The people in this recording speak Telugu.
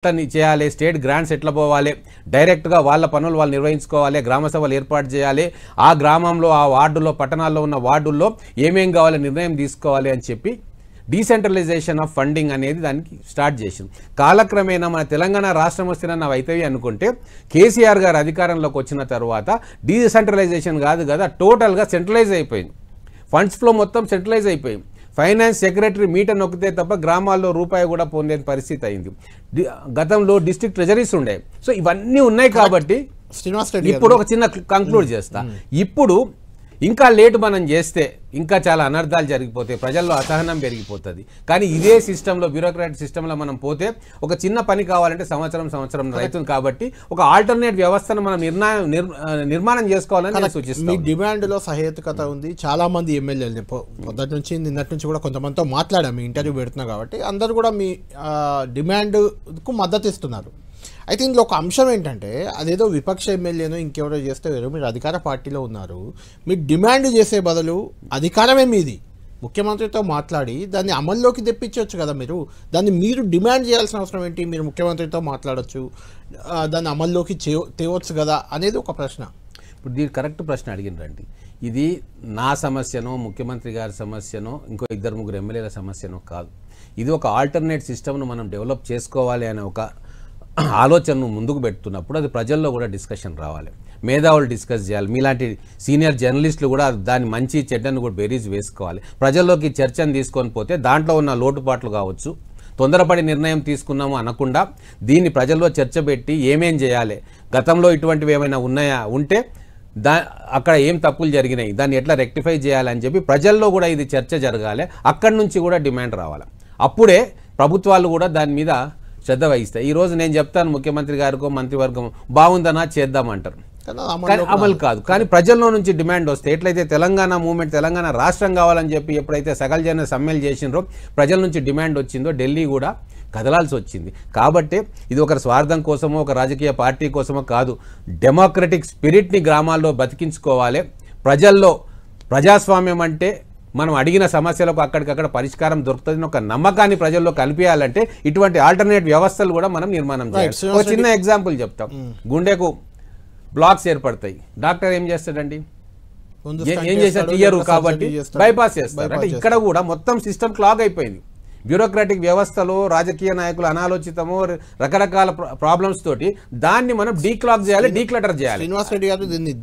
చేయాలి, స్టేట్ గ్రాంట్స్ ఎట్లా పోవాలి, డైరెక్ట్గా వాళ్ళ పనులు వాళ్ళు నిర్వహించుకోవాలి, గ్రామ సభలు ఏర్పాటు చేయాలి, ఆ గ్రామంలో ఆ వార్డులో పట్టణాల్లో ఉన్న వార్డుల్లో ఏమేం కావాలి నిర్ణయం తీసుకోవాలి అని చెప్పి డీసెంట్రలైజేషన్ ఆఫ్ ఫండింగ్ అనేది దానికి స్టార్ట్ చేసింది. కాలక్రమేణా మన తెలంగాణ రాష్ట్రం వస్తేనన్న అవుతాయి అనుకుంటే కేసీఆర్ గారు అధికారంలోకి వచ్చిన తర్వాత డీసెంట్రలైజేషన్ కాదు కదా, టోటల్గా సెంట్రలైజ్ అయిపోయింది. ఫండ్స్ ఫ్లో మొత్తం సెంట్రలైజ్ అయిపోయింది. ఫైనాన్స్ సెక్రటరీ మీట నొక్కితే తప్ప గ్రామాల్లో రూపాయి కూడా పొందేని పరిస్థితి అయింది. గతంలో డిస్ట్రిక్ట్ ట్రెజరీస్ ఉండే. సో ఇవన్నీ ఉన్నాయి కాబట్టి ఇప్పుడు ఒక చిన్న కంక్లూడ్ చేస్తా. ఇప్పుడు ఇంకా లేట్ మనం చేస్తే ఇంకా చాలా అనర్థాలు జరిగిపోతాయి, ప్రజల్లో అసహనం పెరిగిపోతుంది. కానీ ఇదే సిస్టంలో, బ్యూరోక్రాటిక్ సిస్టంలో మనం పోతే ఒక చిన్న పని కావాలంటే సంవత్సరం రైతుంది. కాబట్టి ఒక ఆల్టర్నేట్ వ్యవస్థను మనం నిర్మాణం చేసుకోవాలని నేను సూచిస్తాను. మీ డిమాండ్లో సహేతుకత ఉంది. చాలా మంది ఎమ్మెల్యేలు పొద్దుటి నుంచి నిన్నటి నుంచి కూడా కొంతమందితో మాట్లాడాము, మీ ఇంటర్వ్యూ పెడుతున్నా కాబట్టి అందరూ కూడా మీ డిమాండ్కు మద్దతు ఇస్తున్నారు. అయితే ఇందులో ఒక అంశం ఏంటంటే, అదేదో విపక్ష ఎమ్మెల్యేనో ఇంకెవరో చేస్తే వేరు, మీరు అధికార పార్టీలో ఉన్నారు. మీరు డిమాండ్ చేసే బదులు అధికారమే మీది, ముఖ్యమంత్రితో మాట్లాడి దాన్ని అమల్లోకి తెప్పించవచ్చు కదా. మీరు డిమాండ్ చేయాల్సిన అవసరం ఏంటి? మీరు ముఖ్యమంత్రితో మాట్లాడచ్చు, దాన్ని అమల్లోకి తేవచ్చు కదా అనేది ఒక ప్రశ్న. ఇప్పుడు దీని కరెక్ట్ ప్రశ్న అడిగినరండి. ఇది నా సమస్యనో, ముఖ్యమంత్రి గారి సమస్యనో, ఇంకో 2-3 ఎమ్మెల్యేల సమస్యనో కాదు. ఇది ఒక ఆల్టర్నేట్ సిస్టమ్ను మనం డెవలప్ చేసుకోవాలి అనే ఒక ఆలోచనను ముందుకు పెడుతున్నప్పుడు అది ప్రజల్లో కూడా డిస్కషన్ రావాలి, మేధావులు డిస్కస్ చేయాలి, మీలాంటి సీనియర్ జర్నలిస్టులు కూడా దాని మంచి చెడ్డను కూడా బేరీజ్ వేసుకోవాలి. ప్రజల్లోకి చర్చను తీసుకొని పోతే దాంట్లో ఉన్న లోటుపాట్లు కావచ్చు, తొందరపడి నిర్ణయం తీసుకున్నాము అనకుండా దీన్ని ప్రజల్లో చర్చ పెట్టి ఏమేం చేయాలి, గతంలో ఇటువంటివి ఏమైనా ఉన్నాయా, ఉంటే అక్కడ ఏం తప్పులు జరిగినాయి, దాన్ని ఎట్లా రెక్టిఫై చేయాలని చెప్పి ప్రజల్లో కూడా ఇది చర్చ జరగాలి. అక్కడి నుంచి కూడా డిమాండ్ రావాలి. అప్పుడే ప్రభుత్వాలు కూడా దాని మీద శ్రద్ధ వహిస్తాయి. ఈరోజు నేను చెప్తాను ముఖ్యమంత్రి గారికో మంత్రివర్గం బాగుందనా చేద్దామంటారు, కానీ అమలు కాదు. కానీ ప్రజల్లో నుంచి డిమాండ్ వస్తే, ఎట్లయితే తెలంగాణ మూవ్మెంట్, తెలంగాణ రాష్ట్రం కావాలని చెప్పి ఎప్పుడైతే సకల జన సమ్మెలు చేసినారో ప్రజల నుంచి డిమాండ్ వచ్చిందో ఢిల్లీ కూడా కదలాల్సి వచ్చింది. కాబట్టి ఇది ఒక స్వార్థం కోసమో, ఒక రాజకీయ పార్టీ కోసమో కాదు. డెమోక్రటిక్ స్పిరిట్ని గ్రామాల్లో బతికించుకోవాలి. ప్రజల్లో ప్రజాస్వామ్యం అంటే మనం అడిగిన సమస్యలకు అక్కడికక్కడ పరిష్కారం దొరుకుతుందని ఒక నమ్మకాన్ని ప్రజల్లో కల్పించాలంటే ఇటువంటి ఆల్టర్నేట్ వ్యవస్థలు కూడా మనం నిర్మాణం చేయాలి. ఒక చిన్న ఎగ్జాంపుల్ చెప్తాం. గుండెకు బ్లాక్స్ ఏర్పడతాయి, డాక్టర్ ఏం చేస్తాడండి, ఏం చేశారు, తీయరు కాబట్టి బైపాస్ చేస్తారు. అంటే ఇక్కడ కూడా మొత్తం సిస్టమ్ క్లాగ్ అయిపోయింది. బ్యూరోక్రాటిక్ వ్యవస్థలో రాజకీయ నాయకులు అనాలోచితము రకరకాల ప్రాబ్లమ్స్ తోటి దాన్ని మనం డీక్లాగ్ చేయాలి, డీక్లటర్ చేయాలి. శ్రీనివాస్ రెడ్డి గారు దీన్ని